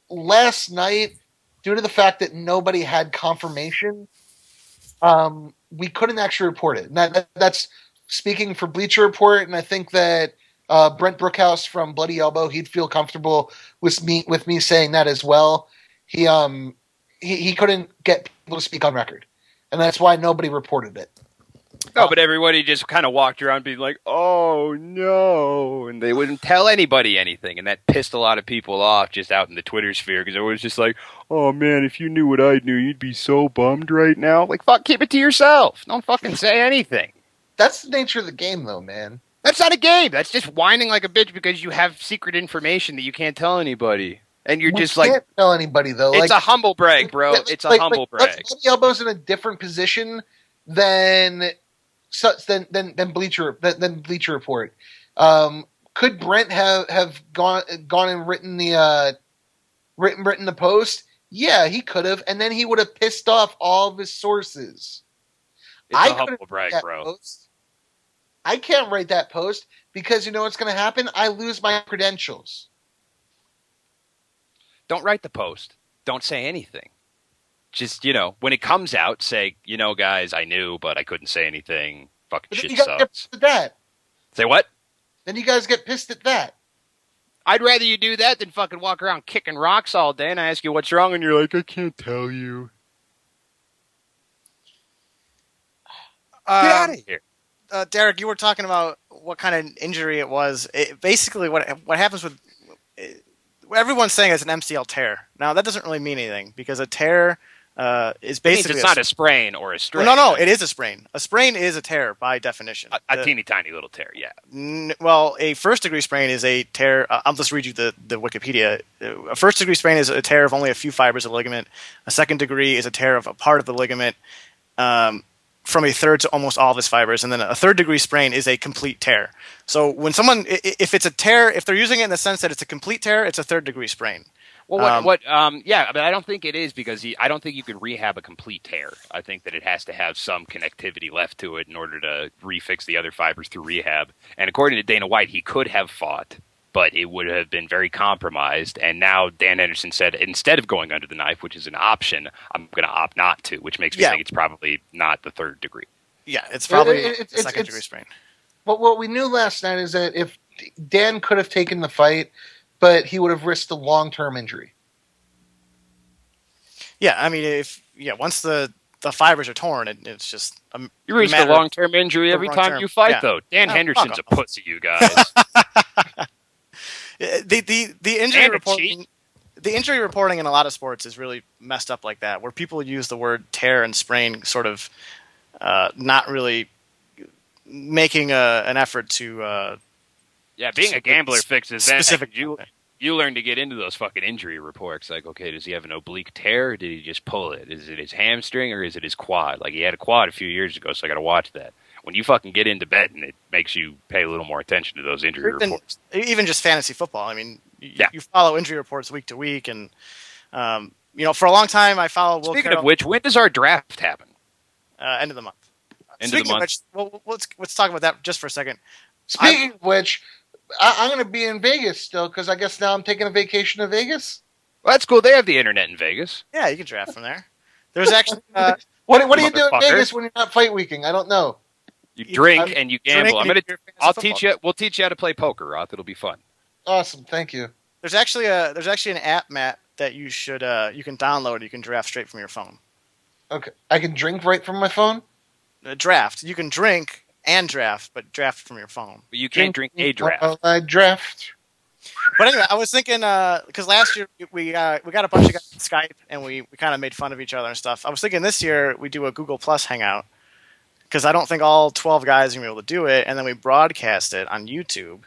last night, due to the fact that nobody had confirmation, we couldn't actually report it. And that's speaking for Bleacher Report, and I think that Brent Brookhouse from Bloody Elbow, he'd feel comfortable with me saying that as well. He couldn't get people to speak on record, and that's why nobody reported it. No, but everybody just kind of walked around being like, oh, no, and they wouldn't tell anybody anything, and that pissed a lot of people off just out in the Twitter sphere, because it was just like, oh, man, if you knew what I knew, you'd be so bummed right now. Like, fuck, keep it to yourself. Don't fucking say anything. That's the nature of the game, though, man. That's not a game. That's just whining like a bitch because you have secret information that you can't tell anybody. And you're just like... can't tell anybody, though. It's like, a humble brag, bro. It's a humble brag. Bloody Elbow's in a different position than Bleacher Report. Could Brent have gone and written the post? Yeah, he could have, and then he would have pissed off all of his sources. It's a humble brag, bro. Post. I can't write that post because you know what's going to happen? I lose my credentials. Don't write the post. Don't say anything. Just, when it comes out, say, guys, I knew, but I couldn't say anything. Fucking shit sucks. Get pissed at that. Say what? Then you guys get pissed at that. I'd rather you do that than fucking walk around kicking rocks all day and I ask you what's wrong and you're like, I can't tell you. Get out of here. Derek, you were talking about what kind of injury it was. Basically, what happens with... everyone's saying it's an MCL tear. Now, that doesn't really mean anything because a tear is basically... It's not a sprain or a strain. No, it is a sprain. A sprain is a tear by definition. A teeny tiny little tear, yeah. Well, a first-degree sprain is a tear... I'll just read you the Wikipedia. A first-degree sprain is a tear of only a few fibers of ligament. A second degree is a tear of a part of the ligament from a third to almost all of its fibers. And then a third-degree sprain is a complete tear. So when someone... If it's a tear, if they're using it in the sense that it's a complete tear, it's a third-degree sprain. Well, yeah, but I don't think it is because I don't think you can rehab a complete tear. I think that it has to have some connectivity left to it in order to refix the other fibers through rehab. And according to Dana White, he could have fought, but it would have been very compromised. And now Dan Henderson said, instead of going under the knife, which is an option, I'm going to opt not to, which makes me think it's probably not the third degree. Yeah, it's probably a second-degree sprain. Well, what we knew last night is that if Dan could have taken the fight, but he would have risked a long-term injury. Yeah, I mean, once the fibers are torn, it's just you risk a long-term injury every time you fight, though. Dan Henderson's a pussy, you guys. the injury reporting, the injury reporting in a lot of sports is really messed up like that, where people use the word tear and sprain, sort of not really making an effort to. Yeah, being a gambler fixes that. Specific. You learn to get into those fucking injury reports. Like, okay, does he have an oblique tear? Or did he just pull it? Is it his hamstring or is it his quad? Like, he had a quad a few years ago, so I got to watch that. When you fucking get into betting, it makes you pay a little more attention to those injury reports. Even just fantasy football. I mean, you follow injury reports week to week, and for a long time I followed. Speaking of which, when does our draft happen? End of the month. Speaking of which, let's talk about that just for a second. Speaking of which, I'm going to be in Vegas still because I guess now I'm taking a vacation to Vegas. Well, that's cool. They have the internet in Vegas. Yeah, you can draft from there. There's actually what do you do in Vegas when you're not fight weeking? I don't know. You drink and you gamble. We'll teach you how to play poker, Roth. It'll be fun. Awesome, thank you. There's actually an app, Matt, that you can download. You can draft straight from your phone. Okay, I can drink right from my phone. Draft. You can drink and draft, but draft from your phone. But you can't drink a draft. I draft. But anyway, I was thinking because last year we got a bunch of guys on Skype and we kind of made fun of each other and stuff. I was thinking this year we do a Google Plus hangout. Because I don't think all 12 guys are going to be able to do it, and then we broadcast it on YouTube.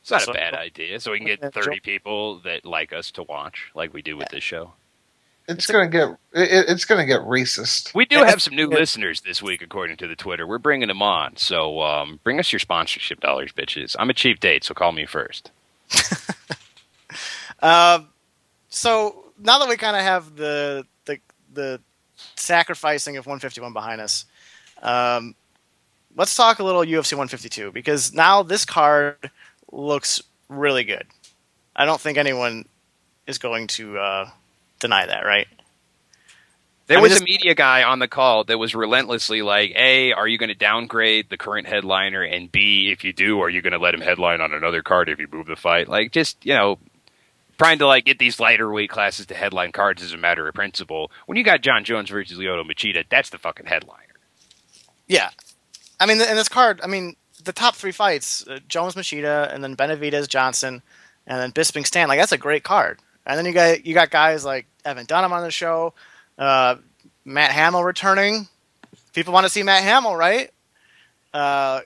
It's not a bad idea, so we can get 30 people that like us to watch, like we do with this show. It's gonna get racist. We do have some new listeners this week, according to the Twitter. We're bringing them on, so bring us your sponsorship dollars, bitches. I'm a cheap date, so call me first. So now that we kind of have the sacrificing of 151 behind us. Let's talk a little UFC 152 because now this card looks really good. I don't think anyone is going to deny that, right? There was a media guy on the call that was relentlessly like, A, are you going to downgrade the current headliner? And B, if you do, are you going to let him headline on another card if you move the fight? Like, just, trying to get these lighter weight classes to headline cards is a matter of principle. When you got John Jones versus Lyoto Machida, that's the fucking headliner. Yeah. I mean, in this card, the top three fights, Jones Machida, and then Benavidez Johnson, and then Bisping Stan, that's a great card. And then you got guys like Evan Dunham on the show, Matt Hamill returning. People want to see Matt Hamill, right? I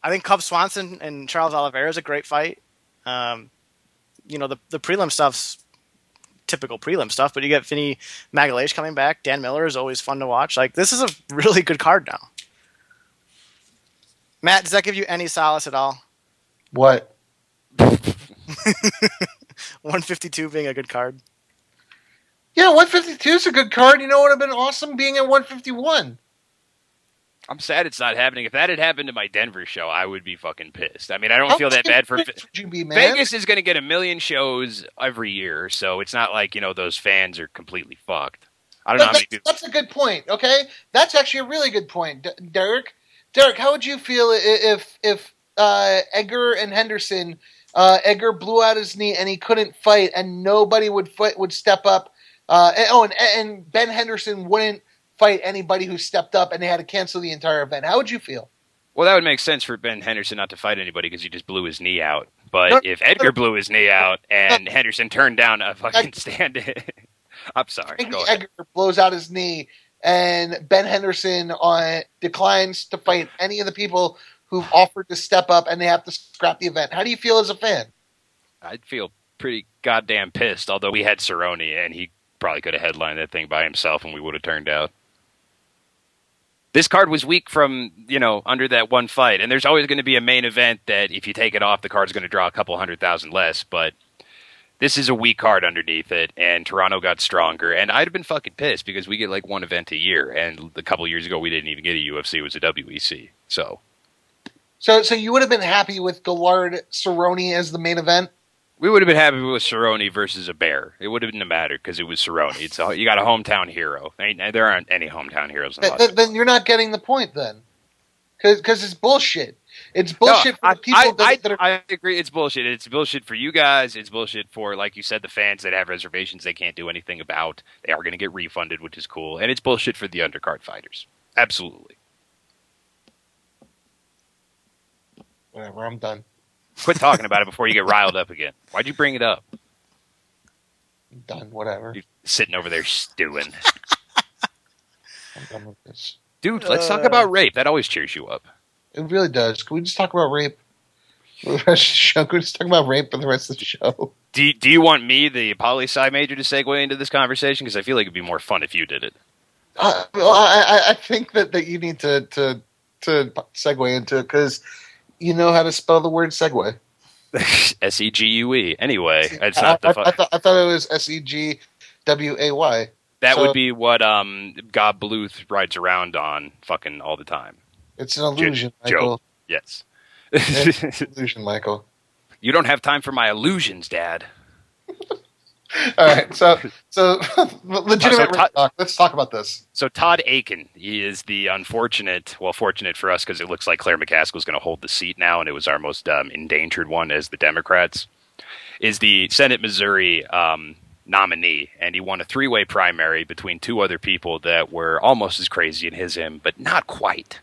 think Cub Swanson and Charles Oliveira is a great fight. The prelim stuff's typical prelim stuff, but you get Vinny Magalhaes coming back. Dan Miller is always fun to watch. This is a really good card now. Matt, does that give you any solace at all? What? 152 being a good card. Yeah, 152 is a good card. You know what would have been awesome being at 151. I'm sad it's not happening. If that had happened to my Denver show, I would be fucking pissed. I don't feel that bad for Vegas is going to get a million shows every year, so it's not like, those fans are completely fucked. I don't know how many people. That's a good point, okay? That's actually a really good point, Derek. Derek, how would you feel if Edgar and Henderson, Edgar blew out his knee and he couldn't fight, and nobody would step up, and Ben Henderson wouldn't fight anybody who stepped up, and they had to cancel the entire event? How would you feel? Well, that would make sense for Ben Henderson not to fight anybody because he just blew his knee out. But if Edgar blew his knee out and Henderson turned down a fucking stand, I'm sorry. Go ahead. Edgar blows out his knee. And Ben Henderson declines to fight any of the people who've offered to step up, and they have to scrap the event. How do you feel as a fan? I'd feel pretty goddamn pissed, although we had Cerrone, and he probably could have headlined that thing by himself, and we would have turned out. This card was weak from, under that one fight, and there's always going to be a main event that if you take it off, the card's going to draw a couple 100,000 less, but this is a weak card underneath it, and Toronto got stronger, and I'd have been fucking pissed because we get one event a year, and a couple years ago we didn't even get a UFC, it was a WEC, So you would have been happy with Gillard Cerrone as the main event? We would have been happy with Cerrone versus a bear. It would have been mattered because it was Cerrone. You got a hometown hero. There aren't any hometown heroes in Las Vegas. Then you're not getting the point then. Because it's bullshit. It's bullshit for the people that are... I agree, it's bullshit. It's bullshit for you guys. It's bullshit for, like you said, the fans that have reservations they can't do anything about. They are going to get refunded, which is cool. And it's bullshit for the undercard fighters. Absolutely. Whatever, I'm done. Quit talking about it before you get riled up again. Why'd you bring it up? I'm done, whatever. You're sitting over there stewing. I'm done with this. Dude, let's talk about rape. That always cheers you up. It really does. Can we just talk about rape for the rest of the show? Can we just talk about rape for the rest of the show? Do you want me, the poli-sci major, to segue into this conversation? Because I feel like it'd be more fun if you did it. Well, I think that you need to segue into it because you know how to spell the word segue. S-E-G-U-E. Anyway, it's not the. I thought it was S-E-G-W-A-Y. That would be what God Bluth rides around on fucking all the time. It's an illusion, Michael. Joke. Yes. It's an illusion, Michael. You don't have time for my illusions, Dad. All right, so legitimate talk. Let's talk about this. So Todd Aiken, he is the fortunate for us because it looks like Claire McCaskill is going to hold the seat now, and it was our most endangered one as the Democrats, is the Senate Missouri nominee, and he won a three-way primary between two other people that were almost as crazy as him, but not quite.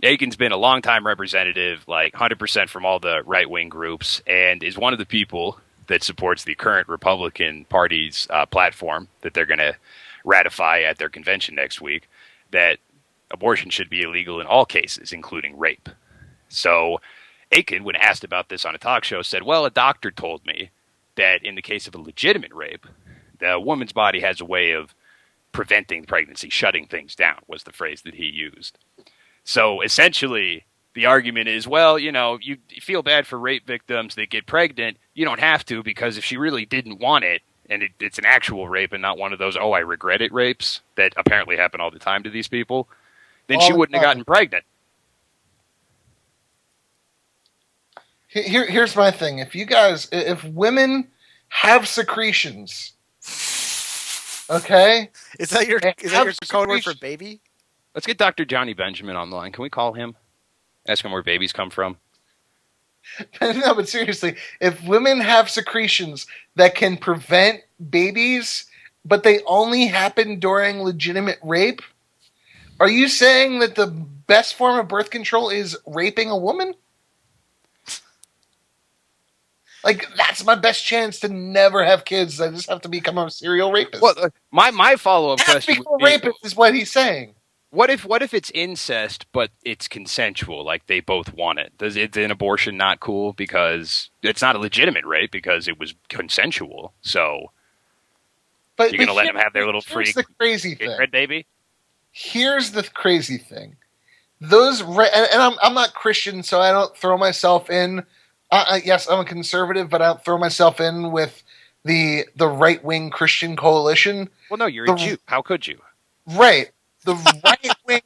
Aiken's been a longtime representative, like 100% from all the right-wing groups, and is one of the people that supports the current Republican Party's platform that they're going to ratify at their convention next week, that abortion should be illegal in all cases, including rape. So Aiken, when asked about this on a talk show, said, well, a doctor told me that in the case of a legitimate rape, the woman's body has a way of preventing pregnancy, shutting things down, was the phrase that he used. So essentially, the argument is, well, you know, you feel bad for rape victims that get pregnant. You don't have to, because if she really didn't want it, and it's an actual rape and not one of those, oh, I regret it rapes that apparently happen all the time to these people, then she wouldn't have gotten pregnant. Here's my thing. If women have secretions, okay? Is that your code word for baby? Let's get Dr. Johnny Benjamin on the line. Can we call him? Ask him where babies come from. No, but seriously, if women have secretions that can prevent babies, but they only happen during legitimate rape, are you saying that the best form of birth control is raping a woman? Like, that's my best chance to never have kids. I just have to become a serial rapist. Well, my follow-up question would be, rapist is what he's saying. What if it's incest, but it's consensual, like they both want it? Is an abortion not cool because it's not a legitimate rape because it was consensual? So you're going to let them have their little freak the crazy thing. Red baby? Here's the crazy thing. I'm not Christian, so I don't throw myself in. Yes, I'm a conservative, but I don't throw myself in with the right-wing Christian coalition. Well, no, you're a Jew. How could you? Right. The right-wing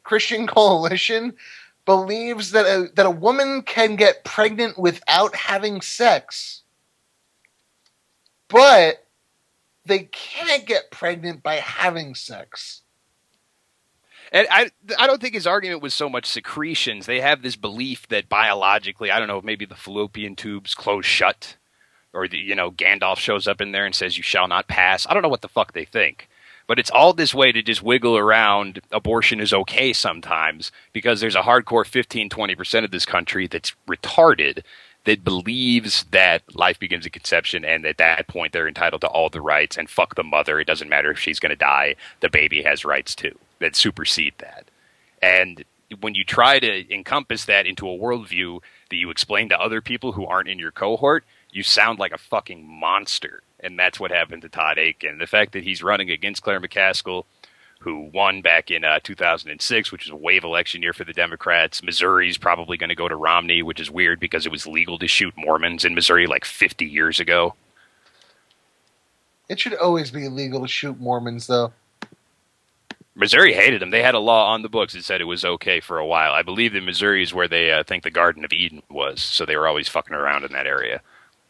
Christian coalition believes that a woman can get pregnant without having sex, but they can't get pregnant by having sex. And I don't think his argument was so much secretions. They have this belief that biologically, I don't know, maybe the fallopian tubes close shut, or Gandalf shows up in there and says, "You shall not pass." I don't know what the fuck they think. But it's all this way to just wiggle around abortion is okay sometimes because there's a hardcore 15-20% of this country that's retarded that believes that life begins at conception and at that point they're entitled to all the rights and fuck the mother. It doesn't matter if she's going to die. The baby has rights too that supersede that. And when you try to encompass that into a worldview that you explain to other people who aren't in your cohort, you sound like a fucking monster. And that's what happened to Todd Aiken. The fact that he's running against Claire McCaskill, who won back in 2006, which was a wave election year for the Democrats. Missouri's probably going to go to Romney, which is weird because it was legal to shoot Mormons in Missouri like 50 years ago. It should always be illegal to shoot Mormons, though. Missouri hated them. They had a law on the books that said it was okay for a while. I believe that Missouri is where they think the Garden of Eden was, so they were always fucking around in that area.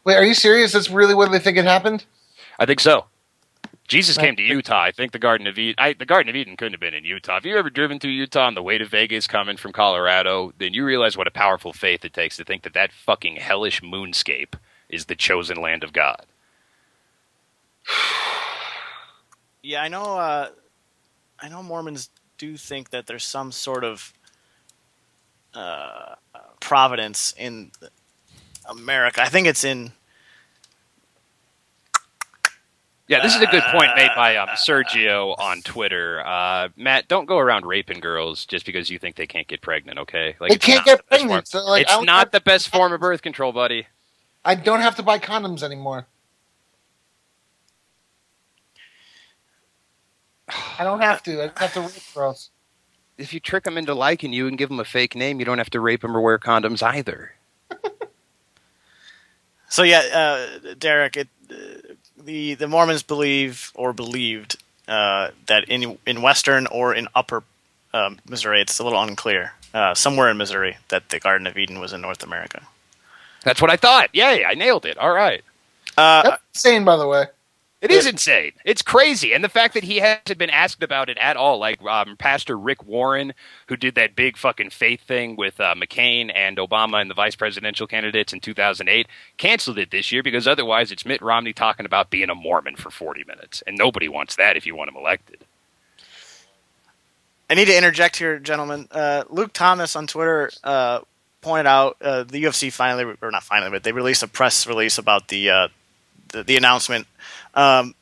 Wait, are you serious? That's really where they think it happened? I think so. Jesus came to Utah. I think the Garden of Eden. The Garden of Eden couldn't have been in Utah. If you've ever driven through Utah on the way to Vegas coming from Colorado, then you realize what a powerful faith it takes to think that that fucking hellish moonscape is the chosen land of God. Yeah, I know Mormons do think that there's some sort of providence in America. I think it's in... Yeah, this is a good point made by Sergio on Twitter. Matt, don't go around raping girls just because you think they can't get pregnant, okay? Like, they can't get pregnant. It's not the best form of birth control, buddy. I don't have to buy condoms anymore. I don't have to. I just have to rape girls. If you trick them into liking you and give them a fake name, you don't have to rape them or wear condoms either. So yeah, Derek, the Mormons believed that in Western or in Upper Missouri, it's a little unclear. Somewhere in Missouri, that the Garden of Eden was in North America. That's what I thought. Yay, I nailed it. All right. That's insane, by the way. It is insane. It's crazy. And the fact that he hasn't been asked about it at all, like Pastor Rick Warren, who did that big fucking faith thing with McCain and Obama and the vice presidential candidates in 2008, canceled it this year because otherwise it's Mitt Romney talking about being a Mormon for 40 minutes. And nobody wants that if you want him elected. I need to interject here, gentlemen. Luke Thomas on Twitter pointed out the UFC but they released a press release about the announcement. I'll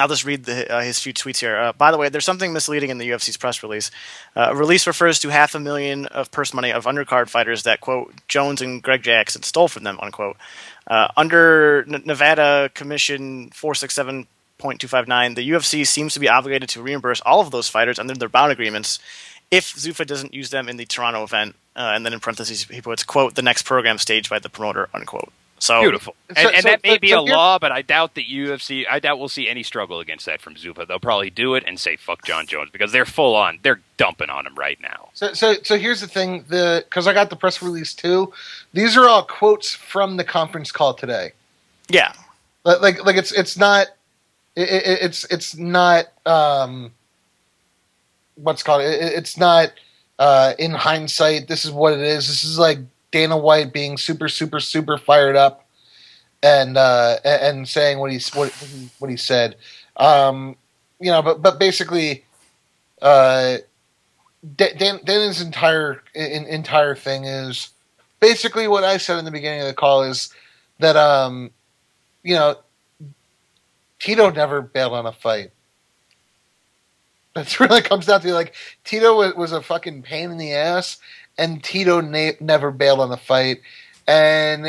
just read his few tweets here. By the way, there's something misleading in the UFC's press release. Release refers to $500,000 of purse money of undercard fighters that, quote, Jones and Greg Jackson stole from them, unquote. Under Nevada Commission 467.259, the UFC seems to be obligated to reimburse all of those fighters under their bound agreements if Zuffa doesn't use them in the Toronto event. And then in parentheses, he puts, quote, the next program staged by the promoter, unquote. So beautiful, and that may be a law, but I doubt we'll see any struggle against that from Zuffa. They'll probably do it and say fuck John Jones because they're full on, they're dumping on him right now. So here's the thing, because I got the press release too. These are all quotes from the conference call today. Yeah, like it's not what's called it's not in hindsight. This is what it is. This is like Dana White being super fired up and saying what he said. But basically, Dana's entire thing is basically what I said in the beginning of the call is that Tito never bailed on a fight. That's really what it comes down to. Like, Tito was a fucking pain in the ass. And Tito never bailed on the fight. And,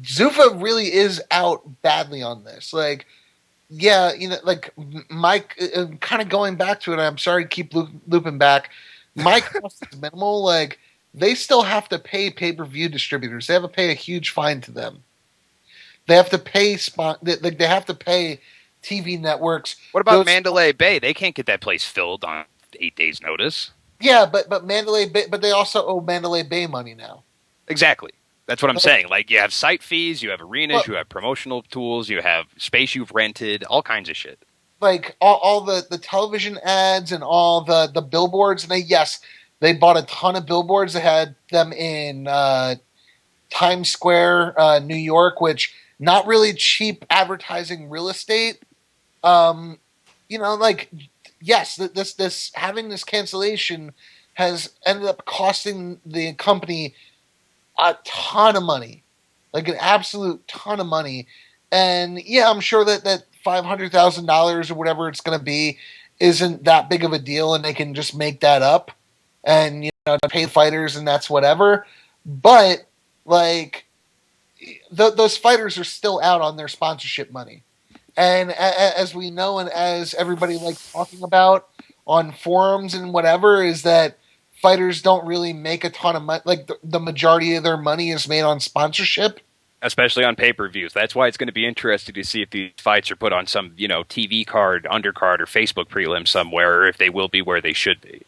Zuffa really is out badly on this. Like, yeah, like Mike, kind of going back to it, I'm sorry to keep looping back. Mike cost is minimal. Like, they still have to pay pay-per-view distributors. They have to pay a huge fine to them. They have to pay they have to pay TV networks. What about Mandalay Bay? They can't get that place filled on 8 days' notice. Yeah, but Mandalay Bay, but they also owe Mandalay Bay money now. Exactly. That's what I'm saying. Like, you have site fees, you have arenas, you have promotional tools, you have space you've rented, all kinds of shit. Like, all the television ads and all the billboards. And they bought a ton of billboards. They had them in Times Square, New York, which not really cheap advertising real estate. Yes, this having this cancellation has ended up costing the company a ton of money, like an absolute ton of money. And yeah, I'm sure that $500,000 or whatever it's going to be isn't that big of a deal, and they can just make that up and pay fighters, and that's whatever. But like, those fighters are still out on their sponsorship money. And as we know, and as everybody likes talking about on forums and whatever, is that fighters don't really make a ton of money. Like, the majority of their money is made on sponsorship. Especially on pay-per-views. That's why it's going to be interesting to see if these fights are put on some, TV card, undercard, or Facebook prelim somewhere, or if they will be where they should be.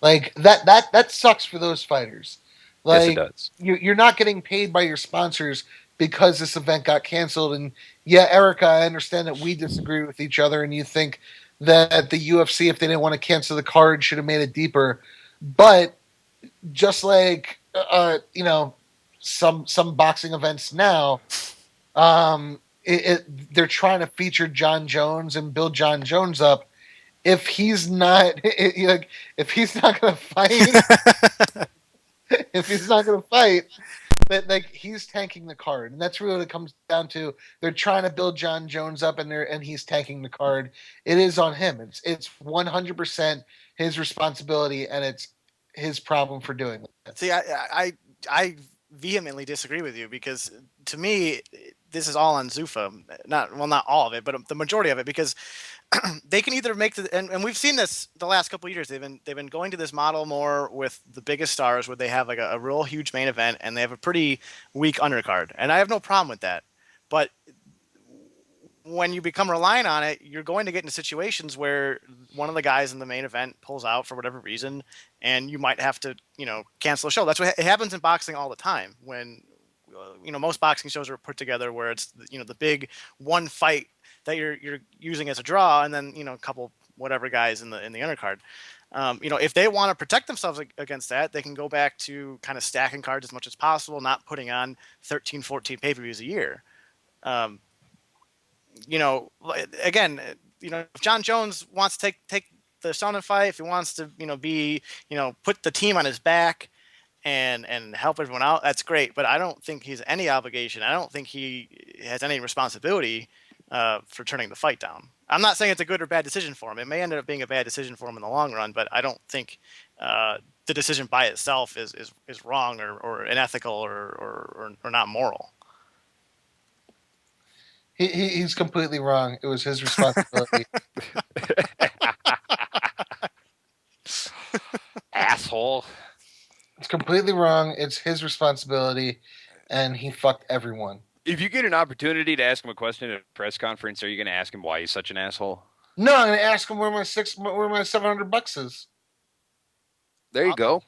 Like, that sucks for those fighters. Like, yes, it does. You're not getting paid by your sponsors because this event got canceled. And yeah, Erica, I understand that we disagree with each other and you think that the UFC, if they didn't want to cancel the card, should have made it deeper. But just like, some boxing events now, they're trying to feature John Jones and build John Jones up. If he's not, if he's not going to fight, that, like, he's tanking the card, and that's really what it comes down to. They're trying to build John Jones up, and he's tanking the card. It is on him. It's 100% his responsibility, and it's his problem for doing that. See, I vehemently disagree with you, because to me, this is all on Zuffa. Not all of it, but the majority of it, because they can either make and we've seen this the last couple of years. They've been going to this model more with the biggest stars, where they have like a real huge main event and they have a pretty weak undercard, and I have no problem with that. But when you become reliant on it, you're going to get into situations where one of the guys in the main event pulls out for whatever reason, and you might have to, cancel a show. That's what it happens in boxing all the time. When, most boxing shows are put together where it's, the big one fight that you're using as a draw, and then, a couple whatever guys in the undercard. If they want to protect themselves against that, they can go back to kind of stacking cards as much as possible, not putting on 13, 14 pay-per-views a year. Again, if John Jones wants to take the Sonnen fight, if he wants to, put the team on his back and help everyone out, that's great. But I don't think he's any obligation. I don't think he has any responsibility for turning the fight down. I'm not saying it's a good or bad decision for him. It may end up being a bad decision for him in the long run, but I don't think the decision by itself is wrong or unethical or not moral. He's completely wrong. It was his responsibility. Asshole. It's completely wrong. It's his responsibility, and he fucked everyone. If you get an opportunity to ask him a question at a press conference, are you going to ask him why he's such an asshole? No, I'm going to ask him where my $700 is. There you go.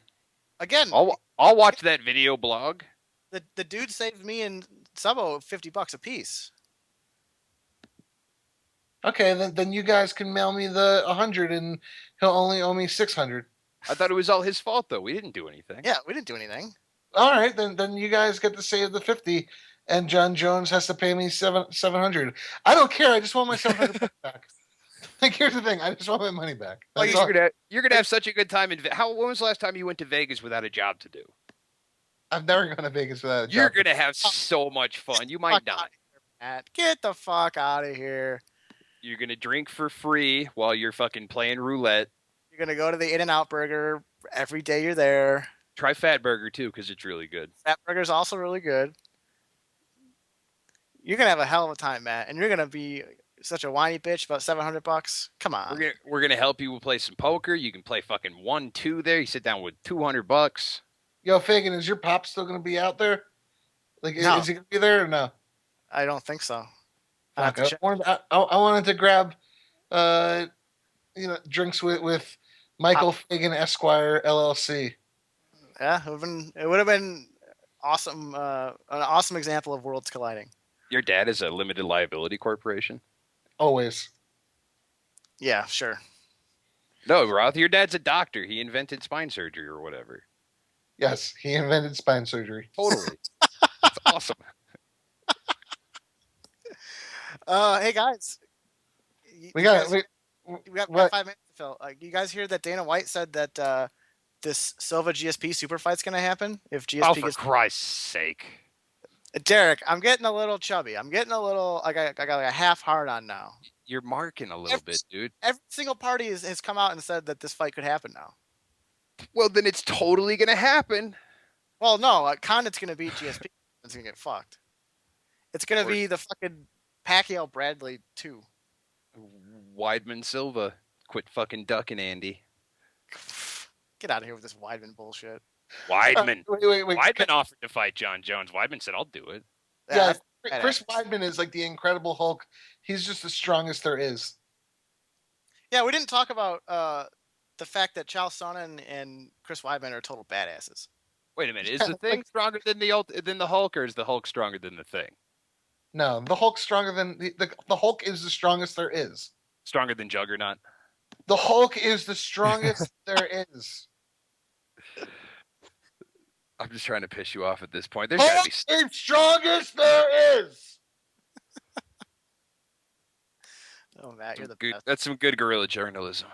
Again, I'll watch that video blog. The dude saved me and Sabo $50 a piece. Okay, then you guys can mail me the 100, and he'll only owe me 600. I thought it was all his fault, though. We didn't do anything. Yeah, we didn't do anything. All right, then you guys get to save the 50, and John Jones has to pay me 700. I don't care. I just want my 700 back. Like, here's the thing. I just want my money back. You're gonna have such a good time in. When was the last time you went to Vegas without a job to do? I've never gone to Vegas without a job. You're gonna have so much fun. You might die. Matt, get the fuck out of here. You're gonna drink for free while you're fucking playing roulette. You're gonna go to the In-N-Out Burger every day you're there. Try Fat Burger too, because it's really good. Fat Burger's also really good. You're gonna have a hell of a time, Matt, and you're gonna be such a whiny bitch about $700. Come on. We're gonna help you play some poker. You can play fucking 1-2 there. You sit down with $200. Yo, Fagan, is your pop still gonna be out there? Like, no. Is he gonna be there or no? I don't think so. I wanted to grab, drinks with Michael Fagan Esquire LLC. Yeah, it would have been awesome. An awesome example of worlds colliding. Your dad is a limited liability corporation. Always. Yeah, sure. No, Roth, your dad's a doctor. He invented spine surgery or whatever. Yes, he invented spine surgery. Totally. That's awesome. Hey guys, we got 5 minutes to fill. You guys hear that Dana White said that this Silva GSP super fight's going to happen if GSP for Christ's sake. Derek, I'm getting a little chubby. I'm getting a little. I got like a half hard on now. You're marking a little bit, dude. Every single party has come out and said that this fight could happen now. Well, then it's totally going to happen. Well, no, Condit's going to beat GSP. It's going to get fucked. It's going to be the fucking Pacquiao Bradley 2. Weidman Silva. Quit fucking ducking, Andy. Get out of here with this Weidman bullshit. Weidman. Wait. Weidman offered to fight John Jones. Weidman said, I'll do it. Yeah, Chris Weidman is like the Incredible Hulk. He's just the strongest there is. Yeah, we didn't talk about the fact that Chael Sonnen and Chris Weidman are total badasses. Wait a minute. Is the Thing stronger than the Hulk, or is the Hulk stronger than the Thing? No, the Hulk's stronger than the Hulk is the strongest there is. Stronger than Juggernaut? The Hulk is the strongest there is. I'm just trying to piss you off at this point. Hulk is strongest there is. Oh, Matt, you're the best. best. That's some good guerrilla journalism.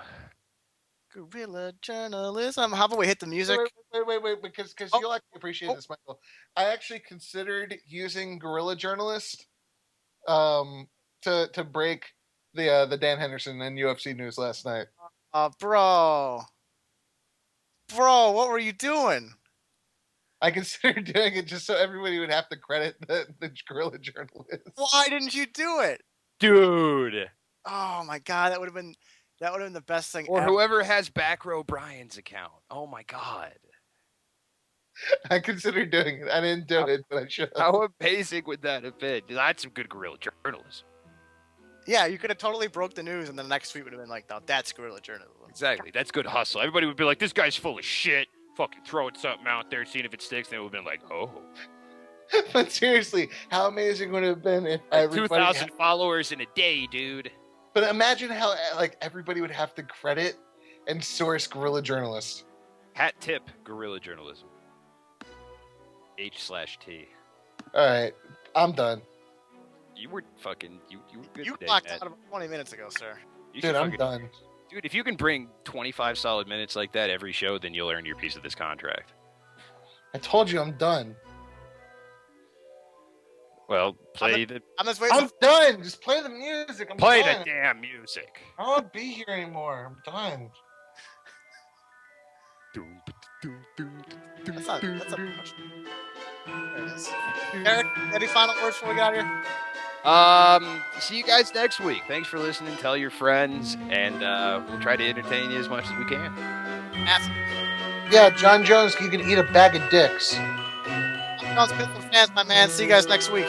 Guerrilla journalism. How about we hit the music? Wait, because you'll actually appreciate this, Michael. I actually considered using guerrilla journalist to break the Dan Henderson and UFC news last night. Bro, what were you doing? I consider doing it just so everybody would have to credit the guerrilla journalist. Why didn't you do it? Dude. Oh my god, that would have been the best thing Or ever. whoever has Back Row Brian's account. Oh my god. I consider doing it. I didn't do it, but I should. How amazing would that have been? That's some good guerrilla journalism. Yeah, you could have totally broke the news, and the next tweet would have been like, "No, that's guerrilla journalism." Exactly. That's good hustle. Everybody would be like, this guy's full of shit. Fucking throwing something out there, seeing if it sticks. And it would have been like, oh. But seriously, how amazing would it have been if everybody 2,000 followers in a day, dude. But imagine how like everybody would have to credit and source guerrilla journalists. Hat tip guerrilla journalism. H/T. All right, I'm done. You were fucking you were good You today, clocked Matt. out about 20 minutes ago, sir. You Dude, should I'm fucking- done. Dude, if you can bring 25 solid minutes like that every show, then you'll earn your piece of this contract. I told you I'm done. Well, play the I'm just waiting. I'm done. Just play the music. I'm play done. the damn music. I don't want to be here anymore. I'm done. That's a push. There it is. Eric, any final words before we get out of here? See you guys next week. Thanks for listening. Tell your friends, and we'll try to entertain you as much as we can. Awesome. Yeah, John Jones, you can eat a bag of dicks. I'm John Smith from Fans, my man. See you guys next week.